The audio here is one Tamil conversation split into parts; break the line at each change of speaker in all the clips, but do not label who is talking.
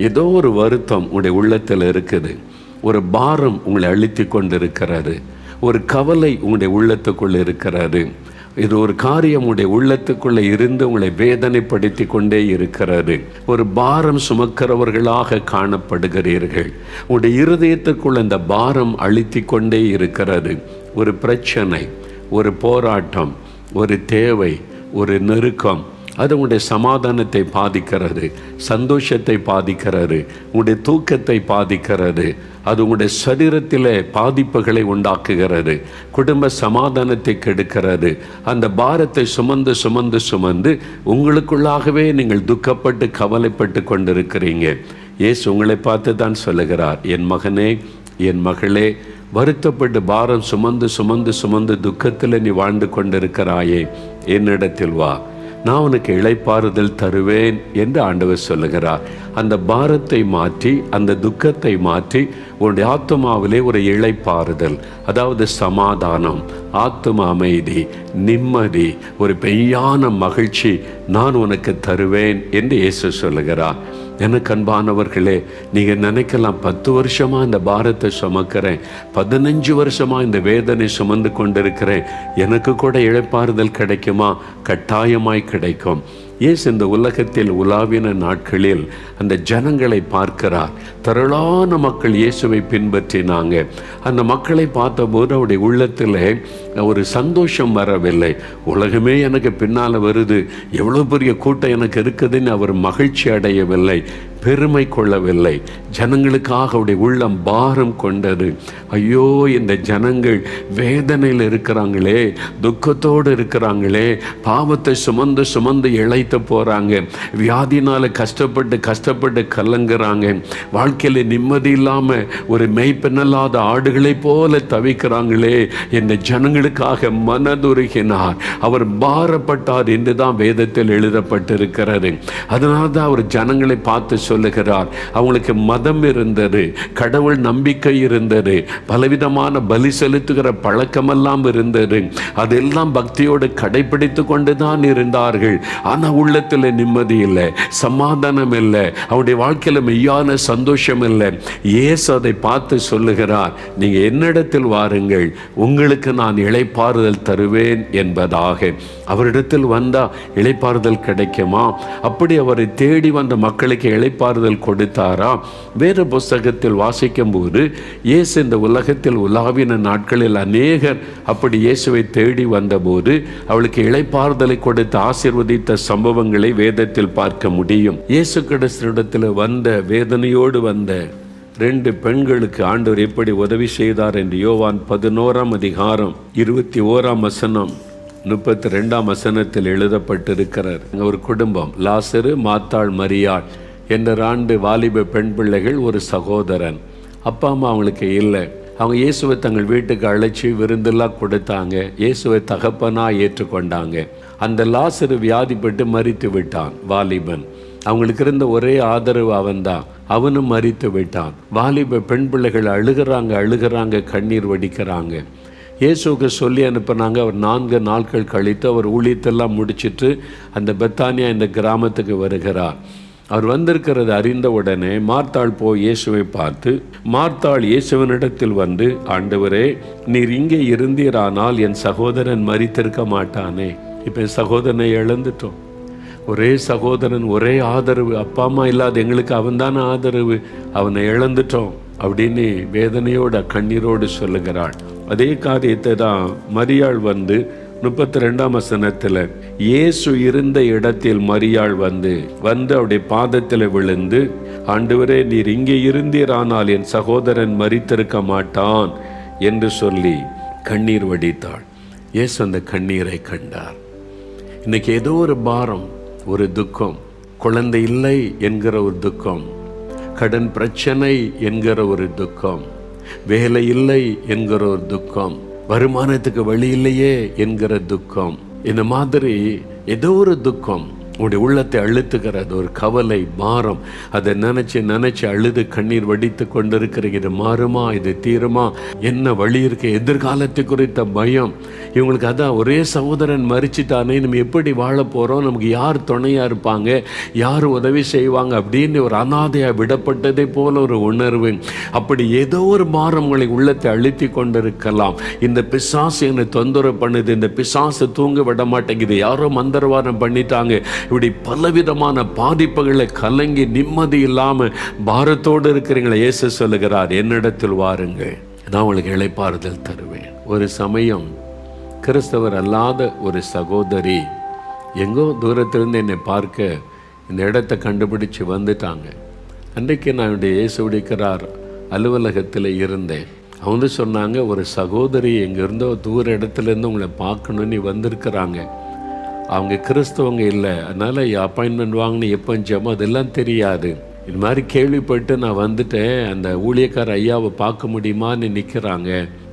ஏதோ ஒரு வருத்தம் உங்களுடைய உள்ளத்தில் இருக்குது. ஒரு பாரம் உங்களை அழுத்தி கொண்டு இருக்கிறாரு. ஒரு கவலை உங்களுடைய உள்ளத்துக்குள்ளே இருக்கிறாரு. இது ஒரு காரியம் உடைய உள்ளத்துக்குள்ளே இருந்து உங்களை வேதனைப்படுத்தி கொண்டே இருக்கிறாரு. ஒரு பாரம் சுமக்கிறவர்களாக காணப்படுகிறீர்கள். உடைய இருதயத்துக்குள்ள இந்த பாரம் அழுத்தி கொண்டே இருக்கிறது. ஒரு பிரச்சனை, ஒரு போராட்டம், ஒரு தேவை, ஒரு நெருக்கம், அது உங்களுடைய சமாதானத்தை பாதிக்கிறது, சந்தோஷத்தை பாதிக்கிறது, உங்களுடைய தூக்கத்தை பாதிக்கிறது. அது உங்களுடைய சரீரத்தில் பாதிப்புகளை உண்டாக்குகிறது, குடும்ப சமாதானத்தை கெடுக்கிறது. அந்த பாரத்தை சுமந்து சுமந்து சுமந்து உங்களுக்குள்ளாகவே நீங்கள் துக்கப்பட்டு கவலைப்பட்டு கொண்டிருக்கிறீங்க. இயேசு உங்களை பார்த்து தான் சொல்லுகிறார், என் மகனே, என் மகளே, வருத்தப்பட்டு பாரம் சுமந்து சுமந்து சுமந்து துக்கத்தில் நீ வாழ்ந்து கொண்டிருக்கிறாயே, என்னிடத்தில் வா, நான் உனக்கு இளைப்பாறுதல் தருவேன் என்று ஆண்டவர் சொல்லுகிறார். அந்த பாரத்தை மாற்றி, அந்த துக்கத்தை மாற்றி உன்னுடைய ஆத்துமாவிலே ஒரு இளைப்பாறுதல், அதாவது சமாதானம், ஆத்தும அமைதி, நிம்மதி, ஒரு பெய்யான மகிழ்ச்சி நான் உனக்கு தருவேன் என்று இயேசு சொல்லுகிறார். எனக்கு அன்பானவர்களே, நீங்கள் நினைக்கலாம் 10 வருஷமாக இந்த பாரத்தை சுமக்கிறேன், 15 வருஷமாக இந்த வேதனை சுமந்து கொண்டிருக்கிறேன், எனக்கு கூட இளைப்பாறுதல் கிடைக்குமா? கட்டாயமாய் கிடைக்கும். இயேசு இந்த உலகத்தில் உலாவின நாட்களில் அந்த ஜனங்களை பார்க்கிறார். திரளான மக்கள் இயேசுவை பின்பற்றினாங்க. அந்த மக்களை பார்த்தபோது அவருடைய உள்ளத்தில் ஒரு சந்தோஷம் வரவில்லை. உலகமே எனக்கு பின்னால் வருது, எவ்வளோ பெரிய கூட்டம் எனக்கு இருக்குதுன்னு அவர் மகிழ்ச்சி அடையவில்லை, பெருமை கொள்ளவில்லை. ஜனங்களுக்காக அவருடைய உள்ளம் பாரம் கொண்டது. ஐயோ, இந்த ஜனங்கள் வேதனையில் இருக்கிறாங்களே, துக்கத்தோடு இருக்கிறாங்களே, பாவத்தை சுமந்து சுமந்து இழைத்து போகிறாங்க, வியாதினால் கஷ்டப்பட்டு கஷ்டப்பட்டு கலங்குறாங்க, வாழ்க்கையில் நிம்மதி இல்லாமல் ஒரு மெய்ப்பெண்ணல்லாத ஆடுகளை போல தவிக்கிறாங்களே. இந்த ஜனங்களுக்காக மனதுருகினார், அவர் பாரப்பட்டார் என்று தான் வேதத்தில் எழுதப்பட்டிருக்கிறது. அதனால தான் அவர் ஜனங்களை பார்த்து சொல்லுகிறார், அவங்களுக்கு மதம் இருந்தது, கடவுள் நம்பிக்கை இருந்தது, பலவிதமான பலி செலுத்துகிற பழக்கமெல்லாம் இருந்தது, அதெல்லாம் பக்தியோடு கடைபிடித்து கொண்டு தான் இருந்தார்கள். ஆனால் உள்ளத்தில் நிம்மதி இல்லை, சமாதானம் இல்லை, அவருடைய வாழ்க்கையில் மெய்யான சந்தோஷம் இல்லை. இயேசு அதை பார்த்து சொல்லுகிறார், நீங்கள் என்னிடத்தில் வாருங்கள், உங்களுக்கு நான் இளைப்பாறுதல் தருவேன் என்பதாக. அவரிடத்தில் வந்தால் இளைப்பாறுதல் கிடைக்குமா? அப்படி அவரை தேடி வந்த மக்களுக்கு இளைப்பாறுதல் கொடுத்தாரா? வேறு புஸ்தகத்தில் வாசிக்கும் போது இயேசு இந்த உலகத்தில் உலாவின நாட்களில் அநேகர் அப்படி இயேசுவை தேடி வந்தபோது அவளுக்கு இளைப்பாறுதலை கொடுத்து ஆசீர்வதித்த சம்பவங்களை வேதத்தில் பார்க்க முடியும். இயேசு கிறிஸ்துவிடத்தில் வந்த வேதனையோடு வந்த 2 பெண்களுக்கு ஆண்டவர் எப்படி உதவி செய்தார் என்று யோவான் 11ஆம் அதிகாரம் 21ஆம் வசனம் 32ஆம் வசனத்தில் எழுதப்பட்டிருக்கிறார். ஒரு குடும்பம், லாசரு, மாத்தாள், மரியாள் என்ற 2 வாலிப பெண் பிள்ளைகள், ஒரு சகோதரன். அப்பா அம்மா அவங்களுக்கு இல்லை. அவங்க இயேசுவை தங்கள் வீட்டுக்கு அழைச்சி விருந்தெல்லாம் கொடுத்தாங்க. இயேசுவை தகப்பனாக ஏற்றுக்கொண்டாங்க. அந்த லாசரு வியாதிப்பட்டு மரித்து விட்டான், வாலிபன். அவங்களுக்கு இருந்த ஒரே ஆதரவு அவன்தான், அவனும் மரித்து விட்டான். வாலிப பெண் பிள்ளைகள் அழுகிறாங்க, கண்ணீர் வடிக்கிறாங்க. இயேசுக்கு சொல்லி அனுப்புனாங்க. அவர் 4 நாட்கள் கழித்து அவர் ஊழியத்தெல்லாம் முடிச்சிட்டு அந்த பெத்தானியா இந்த கிராமத்துக்கு வருகிறார். அவர் வந்திருக்கிறது அறிந்த உடனே மார்த்தாள் போய் இயேசுவை பார்த்து, மார்த்தாள் இயேசுவனிடத்தில் வந்து, ஆண்டவரே, நீர் இங்கே இருந்தீரானால் என் சகோதரன் மரித்திருக்க மாட்டானே. இப்போ என் சகோதரனை இழந்துட்டோம். ஒரே சகோதரன், ஒரே ஆதரவு, அப்பா அம்மா இல்லாத எங்களுக்கு அவன்தான ஆதரவு, அவனை இழந்துட்டோம் அப்படின்னு வேதனையோட கண்ணீரோடு சொல்லுகிறாள். அதே காரியத்தை தான் மரியாள் வந்து 32ஆம் வசனத்தில், இயேசு இருந்த இடத்தில் மரியாள் வந்து அவருடைய பாதத்தில் விழுந்து, ஆண்டவரே, நீர் இங்கே இருந்தீரானால் என் சகோதரன் மரித்திருக்க மாட்டான் என்று சொல்லி கண்ணீர் வடித்தாள். இயேசு அந்த கண்ணீரை கண்டார். இன்னைக்கு ஏதோ ஒரு பாரம், ஒரு துக்கம், குழந்தை இல்லை என்கிற ஒரு துக்கம், கடன் பிரச்சனை என்கிற ஒரு துக்கம், வேலை இல்லை என்கிற ஒரு துக்கம், வருமானத்துக்கு வழி இல்லையே என்கிற துக்கம், இந்த மாதிரி ஏதோ ஒரு துக்கம் உங்களுடைய உள்ளத்தை அழுத்துகிறது ஒரு கவலை, பாரம். அதை நினைச்சு அழுது கண்ணீர் வடித்து கொண்டிருக்கிறீங்க. இது மாறுமா, இது தீருமா, என்ன வழி இருக்கு, எதிர்காலத்தை குறித்த பயம். இவங்களுக்கு அதான் ஒரே சகோதரன் மறிச்சிட்டானே, நம்ம எப்படி வாழ போகிறோம், நமக்கு யார் துணையாக இருப்பாங்க, யார் உதவி செய்வாங்க அப்படின்னு ஒரு அனாதையாக விடப்பட்டதை போல ஒரு உணர்வு. அப்படி ஏதோ ஒரு பாரம் உங்களை உள்ளத்தை அழுத்தி கொண்டிருக்கலாம். இந்த பிசாசு என்னை தொந்தரவு பண்ணுது, இந்த பிசாசு தூங்க விட மாட்டேங்குது, யாரோ மந்திரவாதம் பண்ணிட்டாங்க, இப்படி பலவிதமான பாதிப்புகளை கலங்கி நிம்மதி இல்லாமல் பாரத்தோடு இருக்கிறீங்களா? இயேசு சொல்லுகிறார், என்னிடத்தில் வாருங்கள், நான் உங்களுக்கு இளைப்பாறுதல் தருவேன். ஒரு சமயம் கிறிஸ்தவர் அல்லாத ஒரு சகோதரி எங்கோ தூரத்திலிருந்து என்னை பார்க்க இந்த இடத்தை கண்டுபிடிச்சு வந்துட்டாங்க. அன்றைக்கு நான் என்னுடைய இயேசுடிக்கிறார் அலுவலகத்தில் இருந்தேன். அவங்க சொன்னாங்க, ஒரு சகோதரி எங்கேருந்தோ தூர இடத்துலேருந்து உங்களை பார்க்கணுன்னு வந்திருக்கிறாங்க. அவங்க கிறிஸ்தவங்க இல்லை, அதனால் அப்பாயின்மெண்ட் வாங்கினு எப்போ ஜெபம் அதெல்லாம் தெரியாது. இது மாதிரி கேள்விப்பட்டு நான் வந்துட்டேன், அந்த ஊழியக்கார ஐயாவை பார்க்க முடியுமான்னு நிற்கிறாங்க.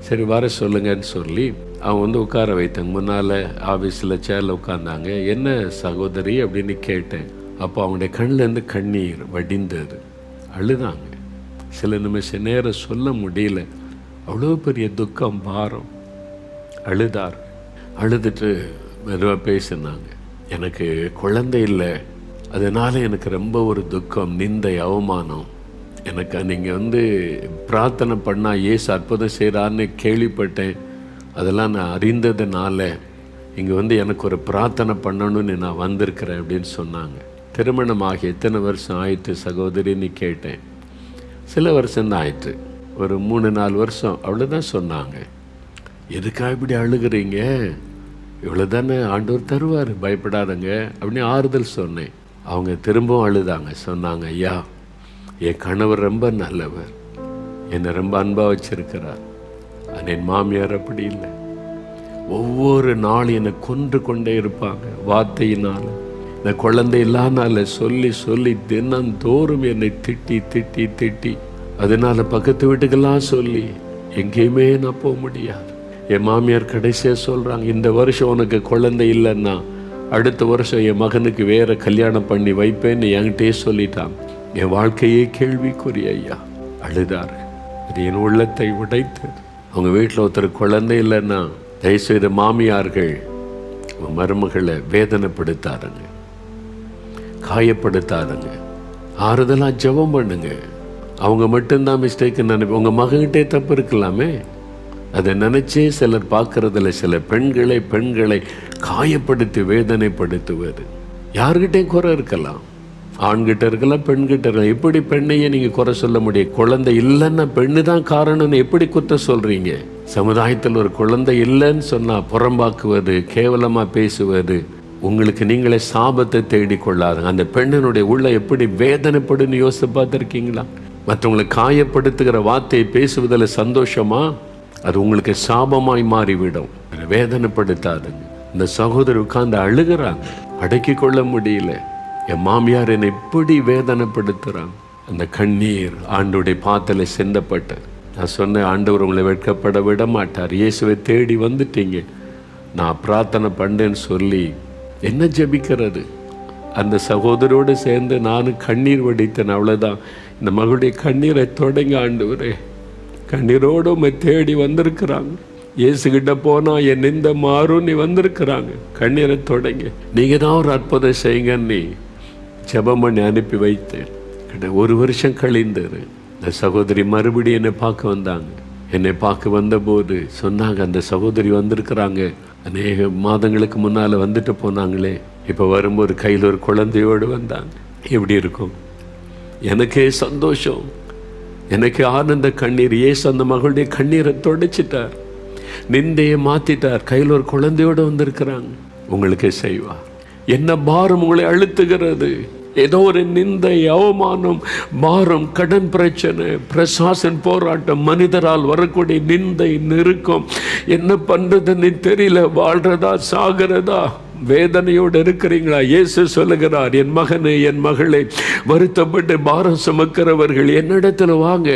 சரி வர சொல்லுங்கன்னு சொல்லி அவங்க உட்கார வைத்தாங்க. முன்னால் ஆஃபீஸில் சேரில் உட்காந்தாங்க. என்ன சகோதரி அப்படின்னு கேட்டேன். அப்போ அவங்களுடைய கண்ணிலேருந்து கண்ணீர் வடிந்தது, அழுதாங்க. சில நிமிஷம் நேரம் சொல்ல முடியல, அவ்வளோ பெரிய துக்கம், பாரம். அழுதார். அழுதுட்டு மெதுவாக பேசினாங்க. எனக்கு குழந்தை இல்லை, அதனால் எனக்கு ரொம்ப ஒரு துக்கம், நிந்தை, அவமானம். எனக்கு நீங்கள் பிரார்த்தனை பண்ணால் இயேசு அற்புதம் செய்கிறான்னு கேள்விப்பட்டேன். அதெல்லாம் நான் அறிந்ததுனால இங்கே எனக்கு ஒரு பிரார்த்தனை பண்ணணும்னு நான் வந்திருக்கிறேன் அப்படின்னு சொன்னாங்க. திருமணமாகி எத்தனை வருஷம் ஆயிட்டு சகோதரின்னு கேட்டேன். சில வருஷம்தான் ஆயிட்டு, ஒரு 3-4 வருஷம் அவ்வளோதான் சொன்னாங்க. எதுக்காக இப்படி அழுகிறீங்க, இவ்வளோ தானே ஆண்டவர் தருவார், பயப்படாதங்க அப்படின்னு ஆறுதல் சொன்னேன். அவங்க திரும்பவும் அழுதாங்க. சொன்னாங்க, ஐயா என் கணவர் ரொம்ப நல்லவர், என்னை ரொம்ப அன்பாக வச்சிருக்கிறார். ஆனால் என் மாமியார் அப்படி இல்லை, ஒவ்வொரு நாளும் என்னை கொன்று கொண்டே இருப்பாங்க வார்த்தையினால். இந்த குழந்தை இல்லாதனால சொல்லி சொல்லி தினந்தோறும் என்னை திட்டி திட்டி திட்டி, அதனால பக்கத்து வீட்டுக்கெல்லாம் சொல்லி எங்கேயுமே நான் போக முடியாது. என் மாமியார் கடைசியாக சொல்கிறாங்க, இந்த வருஷம் உனக்கு குழந்தை இல்லைன்னா அடுத்த வருஷம் என் மகனுக்கு வேறு கல்யாணம் பண்ணி வைப்பேன்னு என்கிட்டே சொல்லிட்டாங்க. என் வாழ்க்கையே கேள்விக்குரிய. ஐயா அழுதார். அது என் உள்ளத்தை உடைத்தது. அவங்க வீட்டில் ஒருத்தர் குழந்தை இல்லைன்னா தயவுசெய்த மாமியார்கள் மருமகளை வேதனைப்படுத்தாருங்க, காயப்படுத்தாருங்க, ஆறுதலாக ஜெபம் பண்ணுங்க. அவங்க மட்டும்தான் மிஸ்டேக்கு நினைப்பேன். உங்கள் மகன்கிட்டே தப்பு இருக்கலாமே, அதை நினச்சே சிலர் பார்க்கறதில்ல. சில பெண்களை காயப்படுத்தி வேதனைப்படுத்துவது. யார்கிட்டையும் குறை இருக்கலாம், ஆண்கிட்ட இருக்கலாம், பெண்கிட்ட இருக்கலாம். எப்படி பெண்ணையே நீங்கள் குறை சொல்ல முடியும்? குழந்தை இல்லைன்னா பெண்ணு தான் காரணம்னு எப்படி குற்றம் சொல்கிறீங்க? சமுதாயத்தில் ஒரு குழந்தை இல்லைன்னு சொன்னால் புறம்பாக்குவது, கேவலமாக பேசுவது, உங்களுக்கு நீங்களே சாபத்தை தேடிக்கொள்ளாதுங்க. அந்த பெண்ணினுடைய உள்ள எப்படி வேதனைப்படுன்னு யோசித்து பார்த்துருக்கீங்களா? மற்றவங்களை காயப்படுத்துகிற வார்த்தையை பேசுவதில் சந்தோஷமா? அது உங்களுக்கு சாபமாய் மாறிவிடும். வேதனைப்படுத்தாதுங்க. இந்த சகோதரி உட்கார்ந்து அழுகிறாங்க, அடக்கி கொள்ள முடியல. என் மாமியார் என்னை இப்படி வேதனைப்படுத்துகிறாங்க. அந்த கண்ணீர் ஆண்டவருடைய பாதத்திலே சிந்தப்பட்ட. நான் சொன்னேன், ஆண்டவர் உங்களை வெட்கப்பட விட மாட்டார். இயேசுவை தேடி வந்துட்டீங்க, நான் பிரார்த்தனை பண்ணேன்னு சொல்லி என்ன ஜெபிக்கிறது? அந்த சகோதரோடு சேர்ந்து நானும் கண்ணீர் வடித்தேன். அவ்வளோதான். இந்த மகளுடைய கண்ணீரை தொடங்க ஆண்டவரே, கண்ணீரோடு உம்மை தேடி வந்திருக்கிறாங்க. இயேசுகிட்ட போனால் என் நிந்த மாறும் நீ வந்திருக்கிறாங்க. கண்ணீரை தொடங்க, நீங்கள் தான் ஒரு அற்புதம் செய்யுங்கன்னு ஜெபம் பண்ணி அனுப்பி வைத்தேன். 1 வருஷம் கழிந்தது. இந்த சகோதரி மறுபடியும் என்னை பார்க்க வந்தாங்க. என்னை பார்க்க வந்தபோது சொன்னாங்க, அந்த சகோதரி வந்திருக்கிறாங்க, அநேக மாதங்களுக்கு முன்னால் வந்துட்டு போனாங்களே, இப்போ வரும்போது கையில் ஒரு குழந்தையோடு வந்தாங்க. எப்படி இருக்கும்? எனக்கே சந்தோஷம், எனக்கு ஆனந்த கண்ணீர். இயேசு அந்த மகளுடைய கண்ணீரை தொடச்சிட்டார், நிந்தையை மாற்றிட்டார். கையில் ஒரு குழந்தையோடு வந்திருக்கிறாங்க. உங்களுக்கே செய்வார். என்ன பாரம் உங்களை அழுத்துகிறது? ஏதோ ஒரு நிந்தை, அவமானம், பாரம், கடன் பிரச்சனை, பிரசாசன் போராட்டம், மனிதரால் வரக்கூடிய நிந்தை, நெருக்கம், என்ன பண்றதுன்னு தெரியல. வாழ்றதா சாகிறதா வேதனையோடு இருக்கிறீங்களா? இயேசு சொல்லுகிறார், என் மகனே, என் மகளே, வருத்தப்பட்டு பாரம் சுமக்கிறவர்கள் என்னிடத்துல வாங்க,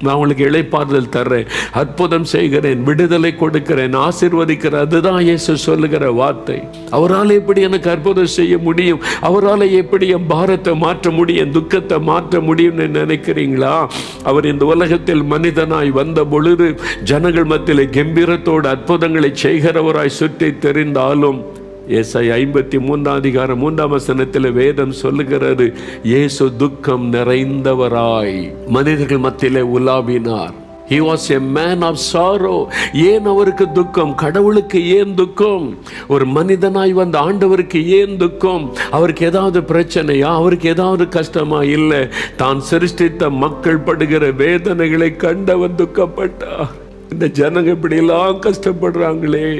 நான் உங்களுக்கு இளைப்பாறுதல் தர்றேன், அற்புதம் செய்கிறேன், விடுதலை கொடுக்கிறேன், ஆசீர்வதிக்கிறேன். அதுதான் இயேசு சொல்லுகிற வார்த்தை. அவரால் எப்படி எனக்கு அற்புதம் செய்ய முடியும்? அவரால் எப்படி என் பாரத்தை மாற்ற முடியும், என் துக்கத்தை மாற்ற முடியும்னு நினைக்கிறீங்களா? அவர் இந்த உலகத்தில் மனிதனாய் வந்த பொழுது ஜனங்கள் மத்தியிலே கம்பீரத்தோடு அற்புதங்களை செய்கிறவராய் சுற்றி தெரிந்தாலும், ஏசாயா 53:3 வேதம் சொல்லுகிறது, இயேசு துக்கம் நிறைந்தவராய் மனிதர்கள் மத்தியிலே உலாவினார். He was a man of sorrow. ஏன் அவருக்கு துக்கம்? கடவுளுக்கு ஏன் துக்கம்? ஒரு மனிதனாய் வந்த ஆண்டவருக்கு ஏன் துக்கம்? அவருக்கு ஏதாவது பிரச்சனையா? அவருக்கு ஏதாவது கஷ்டமா? இல்லை. தான் சிருஷ்டித்த மக்கள் படுகிற வேதனைகளை கண்டவர் துக்கப்பட்டார். இந்த ஜனங்க இப்படியெல்லாம் கஷ்டப்படுறாங்களே,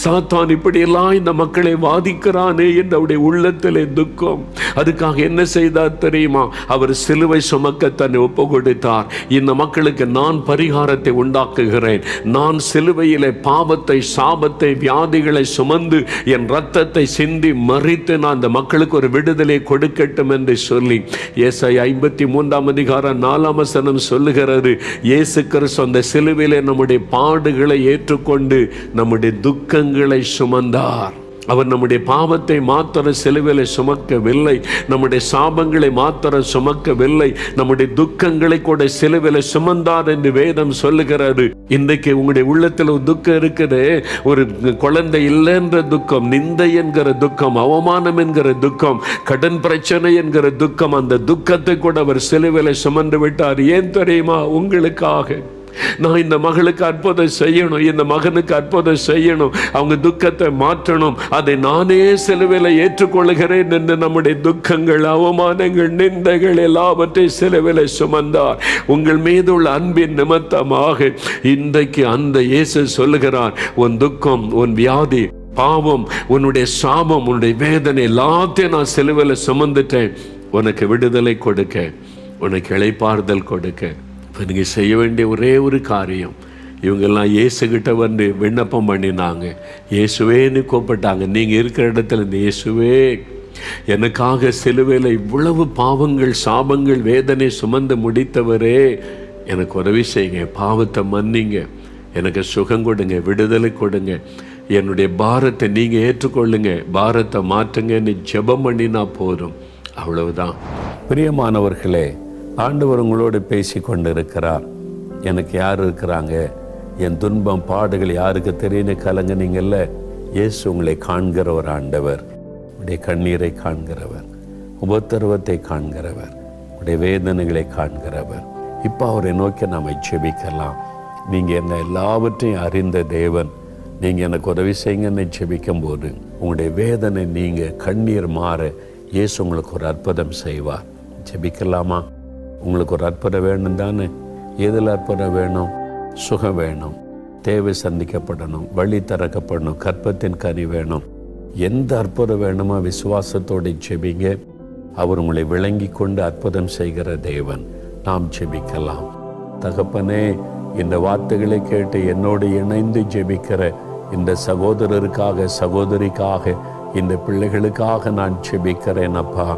சாத்தான் இப்படியெல்லாம் இந்த மக்களை வாதிக்கிறானே என்று அவருடைய உள்ளத்திலே துக்கம். அதுக்காக என்ன செய்தார் தெரியுமா? அவர் சிலுவை சுமக்க தன்னை ஒப்பு கொடுத்தார். இந்த மக்களுக்கு நான் பரிகாரத்தை உண்டாக்குகிறேன், நான் சிலுவையிலே பாவத்தை, சாபத்தை, வியாதிகளை சுமந்து என் இரத்தத்தை சிந்தி மறித்து நான் இந்த மக்களுக்கு ஒரு விடுதலை கொடுக்கட்டும் என்று சொல்லி ஏசாயா 53:4 சொல்லுகிறது, இயேசு கிறிஸ்து அந்த சிலுவையிலே நம்முடைய பாடுகளை ஏற்றுக்கொண்டு நம்முடைய துக்கங்களை சுமந்தார். அவர் நம்முடைய பாவத்தை மாத்திர சிலுவையிலே சுமக்கவில்லை, நம்முடைய சாபங்களை மாத்திர சுமக்கவில்லை, நம்முடைய துக்கங்களை கூட சிலுவையிலே சுமந்தார் என்று வேதம் சொல்லுகிறது. இன்றைக்கு உங்களுடைய உள்ளத்தில் ஒரு துக்கம் இருக்குது. ஒரு குழந்தை இல்லை என்ற துக்கம், நிந்தை என்கிற துக்கம், அவமானம் என்கிற துக்கம், கடன் பிரச்சனை என்கிற துக்கம். அந்த துக்கத்தை கூட அவர் சிலுவையிலே சுமந்து விட்டார். ஏன் தெரியுமா? உங்களுக்காக. நான் இந்த மகளுக்கு அற்புதம் செய்யணும், இந்த மகனுக்கு அற்புதம் செய்யணும், அவங்க துக்கத்தை மாற்றணும், அதை நானே சிலுவையில் ஏற்றுக்கொள்கிறேன் என்று நம்முடைய துக்கங்கள், அவமானங்கள், நிந்தைகள் எல்லாவற்றையும் சிலுவையில் சுமந்தார். உங்கள் மீது உள்ள அன்பின் நிமித்தமாக இன்றைக்கு அந்த இயேசு சொல்லுகிறார், உன் துக்கம், உன் வியாதி, பாவம், உன்னுடைய சாபம், உன்னுடைய வேதனை எல்லாத்தையும் நான் சிலுவையில் சுமந்துட்டேன். உனக்கு விடுதலை கொடுக்க, உனக்கு இளைப்பாறுதல் கொடுக்க. இப்போ நீங்கள் செய்ய வேண்டிய ஒரே ஒரு காரியம், இவங்கெல்லாம் இயேசுகிட்ட வந்து விண்ணப்பம் பண்ணினாங்க, இயேசுவேன்னு கூப்பிட்டாங்க. நீங்கள் இருக்கிற இடத்துல இந்த இயேசுவே எனக்காக சிலுவையில் இவ்வளவு பாவங்கள், சாபங்கள், வேதனை சுமந்து முடித்தவரே, எனக்கு உதவி செய்யுங்க, பாவத்தை மன்னிங்க, எனக்கு சுகம் கொடுங்க, விடுதலை கொடுங்க, என்னுடைய பாரத்தை நீங்கள் ஏற்றுக்கொள்ளுங்க, பாரத்தை மாற்றுங்கன்னு ஜெபம் பண்ணினா போதும். அவ்வளவுதான். பிரியமானவர்களே, ஆண்டவர் உங்களோடு பேசி கொண்டு இருக்கிறார். எனக்கு யார் இருக்கிறாங்க, என் துன்பம் பாடுகள் யாருக்கு தெரியுன்னு கலங்குனீங்கல்ல, இயேசு உங்களை காண்கிற ஒரு ஆண்டவர், உடைய கண்ணீரை காண்கிறவர், உபத்திரவத்தை காண்கிறவர், உடைய வேதனைகளை காண்கிறவர். இப்போ அவரை நோக்கி நாம் ஜெபிக்கலாம். நீங்கள் என்ன எல்லாவற்றையும் அறிந்த தேவன், நீங்கள் எனக்கு உதவி செய்யுங்கன்னு ஜெபிக்கும் போது உங்களுடைய வேதனை நீங்கள் கண்ணீர் மாற இயேசு உங்களுக்கு ஒரு அற்புதம் செய்வார். ஜெபிக்கலாமா? உங்களுக்கு ஒரு அற்புதம் வேணும் தானே? எதில் அற்புதம் வேணும்? சுகம் வேணும், தேவை சந்திக்கப்படணும், வழி திறக்கப்படணும், கற்பத்தின் கனி வேணும். எந்த அற்புதம் வேணுமோ விசுவாசத்தோடு ஜெபிங்க. அவர் உங்களை விளங்கி கொண்டு அற்புதம் செய்கிற தேவன். நாம் ஜெபிக்கலாம். தகப்பனே, இந்த வார்த்தைகளை கேட்டு என்னோடு இணைந்து ஜெபிக்கிற இந்த சகோதரருக்காக, சகோதரிக்காக, இந்த பிள்ளைகளுக்காக நான் ஜெபிக்கிறேன். அப்பா,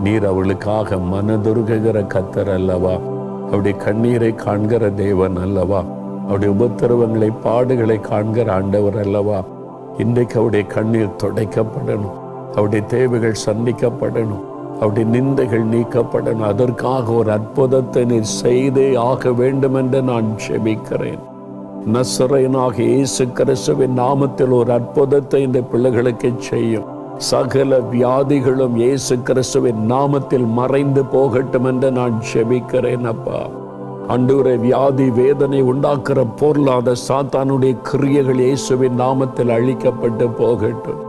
நீர் அவளுக்காக மனதுருகுகிற கர்த்தர் அல்லவா? அவருடைய கண்ணீரை காண்கிற தேவன் அல்லவா? அவருடைய உபத்திரவங்களை, பாடுகளை காண்கிற ஆண்டவர் அல்லவா? இன்றைக்கு அவருடைய கண்ணீர் துடைக்கப்படணும், அவருடைய தேவைகள் சந்திக்கப்படணும், அவருடைய நிந்தைகள் நீக்கப்படணும். அதற்காக ஒரு அற்புதத்தை நீர் செய்தே ஆக வேண்டும் என்று நான் ஜெபிக்கிறேன். நசரேயனாகிய இயேசு கிறிஸ்துவின் நாமத்தில் ஒரு அற்புதத்தை இந்த பிள்ளைகளுக்கு செய்யும். சகல வியாதிகளும் இயேசு கிறிஸ்துவின் நாமத்தில் மறைந்து போகட்டும் என்று நான் ஜெபிக்கிறேன். அப்பா, ஆண்டவரே, வியாதி, வேதனை உண்டாக்குற பொருளாத சாத்தானுடைய கிரியைகள் இயேசுவின் நாமத்தில் அழிக்கப்பட்டு போகட்டும்.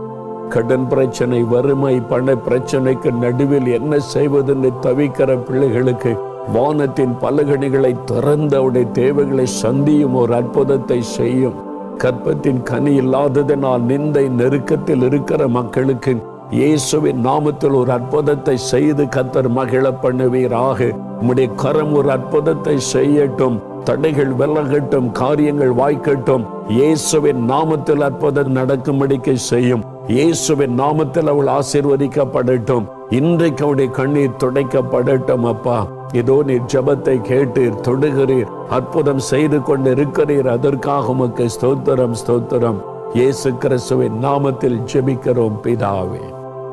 கடன் பிரச்சனை, வறுமை, பண பிரச்சனைக்கு நடுவில் என்ன செய்வதென்று தவிக்கிற பிள்ளைகளுக்கு வானத்தின் பலகணிகளை திறந்து அவருடைய தேவைகளை சந்தியும் ஒரு அற்புதத்தை செய்யும். கற்பத்தின் கனி இல்லாததனால் நிந்தை, நெருக்கத்தில் இருக்கிற மக்களுக்கு இயேசுவின் நாமத்தில் ஒரு அற்புதத்தை செய்து கர்த்தர் மகிழ பண்ணுவீராக. உம்முடைய கரம் ஒரு அற்புதத்தை செய்யட்டும். தடைகள் விலகட்டும், காரியங்கள் வாய்க்கட்டும். இயேசுவின் நாமத்தில் அற்புதம் நடக்கும்படிக்கு செய்யும். இயேசுவின் நாமத்தில் அவள் ஆசீர்வதிக்கப்படட்டும். இன்றைக்கு அவருடைய கண்ணீர் துடைக்கப்படட்டும். அப்பா, இதோ நீர் ஜெபத்தை கேட்டீர், தொடுகிறீர், அற்புதம் செய்து கொண்டு இருக்கிறீர். அதற்காக உமக்கு ஸ்தோத்திரம், ஸ்தோத்திரம். இயேசு கிறிஸ்துவின் நாமத்தில் ஜெபிக்கிறோம் பிதாவே.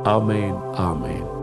ஆமென், ஆமென்.